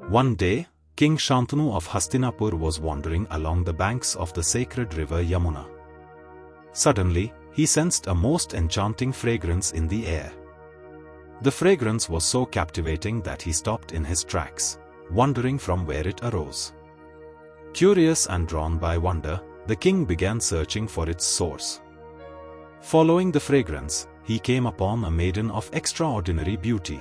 One day, King Shantanu of Hastinapur was wandering along the banks of the sacred river Yamuna. Suddenly, he sensed a most enchanting fragrance in the air. The fragrance was so captivating that he stopped in his tracks, wondering from where it arose. Curious and drawn by wonder, the king began searching for its source. Following the fragrance, he came upon a maiden of extraordinary beauty.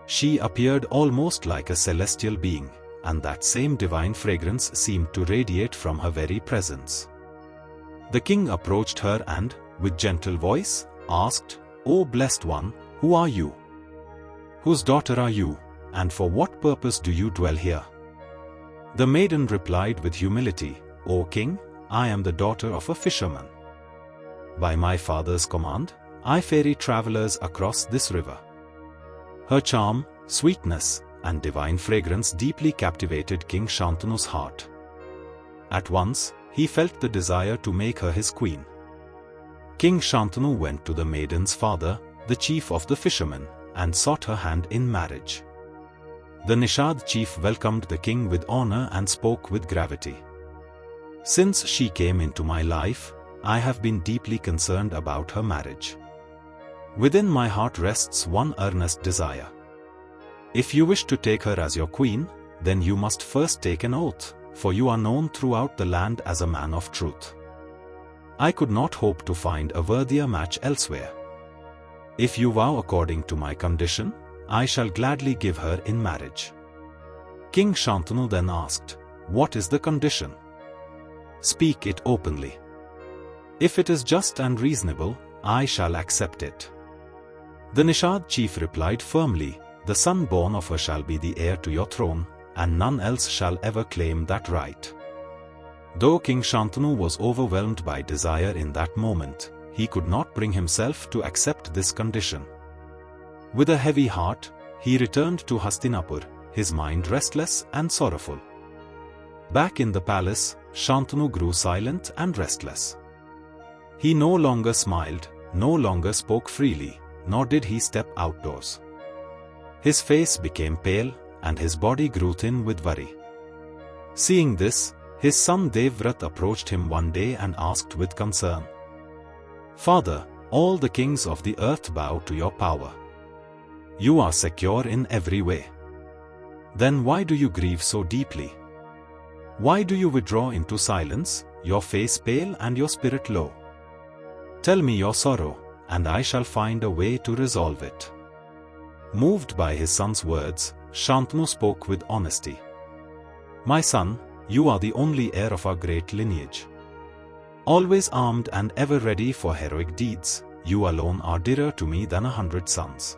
She appeared almost like a celestial being, and that same divine fragrance seemed to radiate from her very presence. The king approached her and, with gentle voice, asked, "O blessed one, who are you? Whose daughter are you, and for what purpose do you dwell here?" The maiden replied with humility, "O king, I am the daughter of a fisherman. By my father's command, I ferry travelers across this river." Her charm, sweetness, and divine fragrance deeply captivated King Shantanu's heart. At once, he felt the desire to make her his queen. King Shantanu went to the maiden's father, the chief of the fishermen, and sought her hand in marriage. The Nishad chief welcomed the king with honor and spoke with gravity. "Since she came into my life, I have been deeply concerned about her marriage. Within my heart rests one earnest desire. If you wish to take her as your queen, then you must first take an oath, for you are known throughout the land as a man of truth. I could not hope to find a worthier match elsewhere. If you vow according to my condition, I shall gladly give her in marriage." King Shantanu then asked, "What is the condition? Speak it openly. If it is just and reasonable, I shall accept it." The Nishad chief replied firmly, "The son born of her shall be the heir to your throne, and none else shall ever claim that right." Though King Shantanu was overwhelmed by desire in that moment, he could not bring himself to accept this condition. With a heavy heart, he returned to Hastinapur, his mind restless and sorrowful. Back in the palace, Shantanu grew silent and restless. He no longer smiled, no longer spoke freely, nor did he step outdoors. His face became pale, and his body grew thin with worry. Seeing this, his son Devavrata approached him one day and asked with concern, "Father, all the kings of the earth bow to your power. You are secure in every way. Then why do you grieve so deeply? Why do you withdraw into silence, your face pale and your spirit low? Tell me your sorrow, and I shall find a way to resolve it." Moved by his son's words, Shantanu spoke with honesty. "My son, you are the only heir of our great lineage. Always armed and ever ready for heroic deeds, you alone are dearer to me than 100 sons.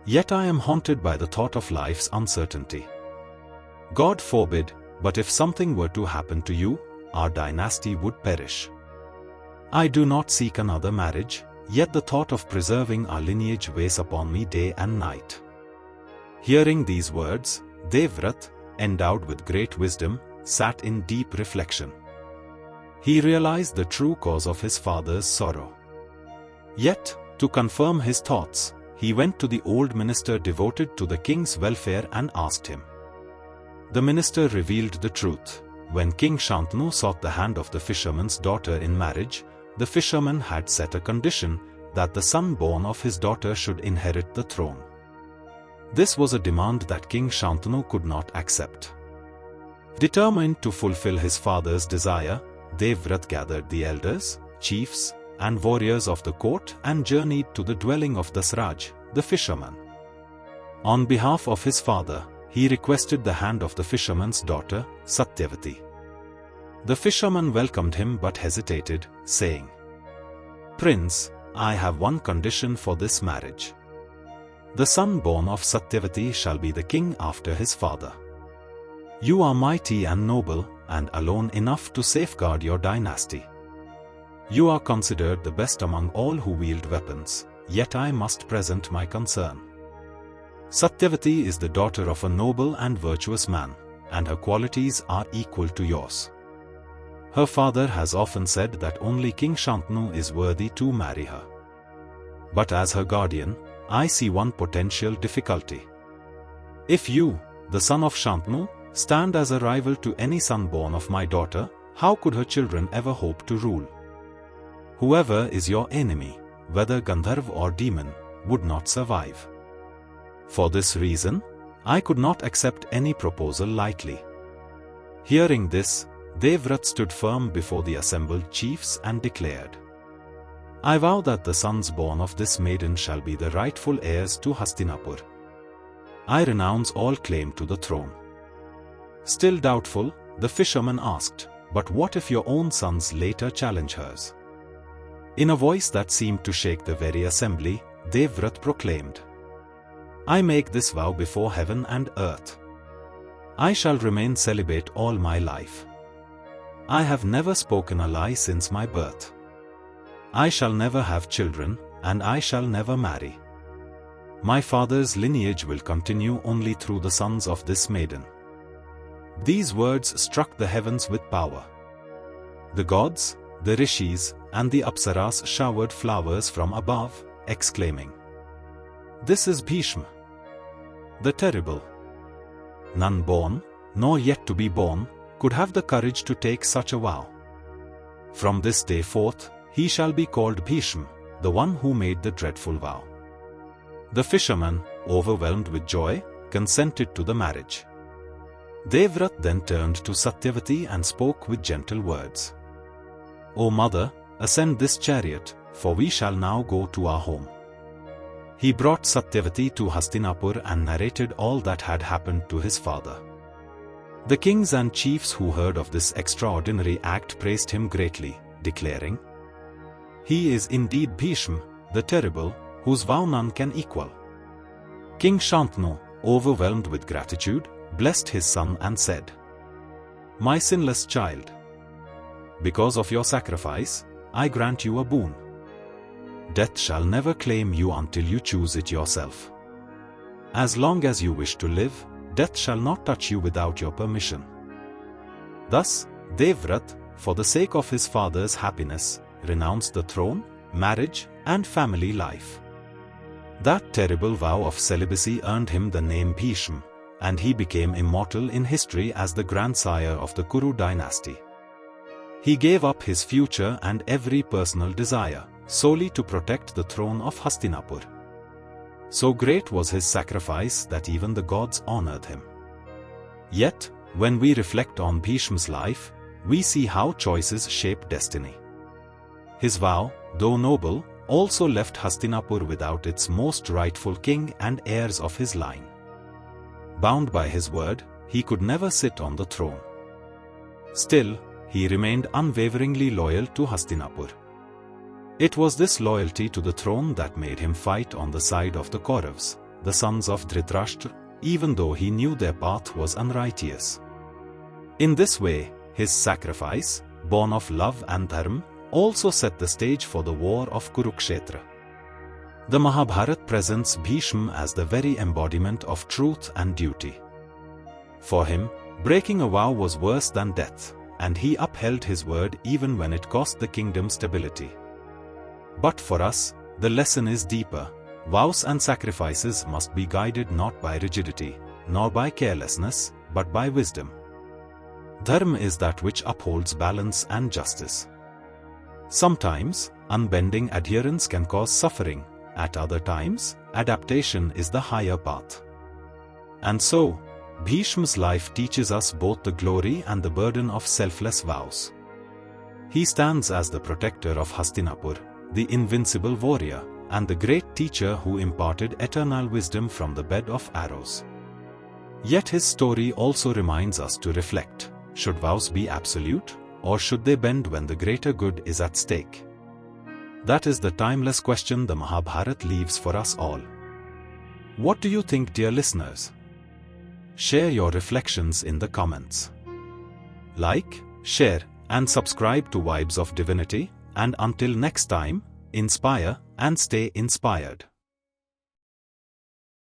Yet I am haunted by the thought of life's uncertainty. God forbid, but if something were to happen to you, our dynasty would perish. I do not seek another marriage, yet the thought of preserving our lineage weighs upon me day and night." Hearing these words, Devavrata, endowed with great wisdom, sat in deep reflection. He realized the true cause of his father's sorrow. Yet, to confirm his thoughts, he went to the old minister devoted to the king's welfare and asked him. The minister revealed the truth. When King Shantanu sought the hand of the fisherman's daughter in marriage, the fisherman had set a condition that the son born of his daughter should inherit the throne. This was a demand that King Shantanu could not accept. Determined to fulfill his father's desire, Devavrata gathered the elders, chiefs, and warriors of the court and journeyed to the dwelling of Dasraj, the fisherman. On behalf of his father, he requested the hand of the fisherman's daughter, Satyavati. The fisherman welcomed him but hesitated, saying, "Prince, I have one condition for this marriage. The son born of Satyavati shall be the king after his father. You are mighty and noble, and alone enough to safeguard your dynasty. You are considered the best among all who wield weapons, yet I must present my concern. Satyavati is the daughter of a noble and virtuous man, and her qualities are equal to yours. Her father has often said that only King Shantanu is worthy to marry her. But as her guardian, I see one potential difficulty. If you, the son of Shantanu, stand as a rival to any son born of my daughter? How could her children ever hope to rule? Whoever is your enemy, whether Gandharv or demon, would not survive. For this reason, I could not accept any proposal lightly." Hearing this, Devrata stood firm before the assembled chiefs and declared, "I vow that the sons born of this maiden shall be the rightful heirs to Hastinapur. I renounce all claim to the throne." Still doubtful, the fisherman asked, "But what if your own sons later challenge hers?" In a voice that seemed to shake the very assembly, Devrata proclaimed, "I make this vow before heaven and earth. I shall remain celibate all my life. I have never spoken a lie since my birth. I shall never have children, and I shall never marry. My father's lineage will continue only through the sons of this maiden." These words struck the heavens with power. The gods, the rishis, and the apsaras showered flowers from above, exclaiming, "This is Bhishma, the terrible. None born, nor yet to be born, could have the courage to take such a vow. From this day forth, he shall be called Bhishma, the one who made the dreadful vow." The fisherman, overwhelmed with joy, consented to the marriage. Devrata then turned to Satyavati and spoke with gentle words. "O mother, ascend this chariot, for we shall now go to our home." He brought Satyavati to Hastinapur and narrated all that had happened to his father. The kings and chiefs who heard of this extraordinary act praised him greatly, declaring, "He is indeed Bhishma, the terrible, whose vow none can equal." King Shantanu, overwhelmed with gratitude, blessed his son and said, "My sinless child, because of your sacrifice, I grant you a boon. Death shall never claim you until you choose it yourself. As long as you wish to live, death shall not touch you without your permission." Thus, Devrata, for the sake of his father's happiness, renounced the throne, marriage, and family life. That terrible vow of celibacy earned him the name Bhishma, and he became immortal in history as the grandsire of the Kuru dynasty. He gave up his future and every personal desire, solely to protect the throne of Hastinapur. So great was his sacrifice that even the gods honored him. Yet, when we reflect on Bhishma's life, we see how choices shape destiny. His vow, though noble, also left Hastinapur without its most rightful king and heirs of his line. Bound by his word, he could never sit on the throne. Still, he remained unwaveringly loyal to Hastinapur. It was this loyalty to the throne that made him fight on the side of the Kauravas, the sons of Dhritarashtra, even though he knew their path was unrighteous. In this way, his sacrifice, born of love and Dharma, also set the stage for the war of Kurukshetra. The Mahabharata presents Bhishma as the very embodiment of truth and duty. For him, breaking a vow was worse than death, and he upheld his word even when it cost the kingdom stability. But for us, the lesson is deeper. Vows and sacrifices must be guided not by rigidity, nor by carelessness, but by wisdom. Dharma is that which upholds balance and justice. Sometimes, unbending adherence can cause suffering. At other times, adaptation is the higher path. And so, Bhishma's life teaches us both the glory and the burden of selfless vows. He stands as the protector of Hastinapur, the invincible warrior, and the great teacher who imparted eternal wisdom from the bed of arrows. Yet his story also reminds us to reflect: should vows be absolute, or should they bend when the greater good is at stake? That is the timeless question the Mahabharata leaves for us all. What do you think, dear listeners? Share your reflections in the comments. Like, share, and subscribe to Vibes of Divinity, and until next time, inspire and stay inspired.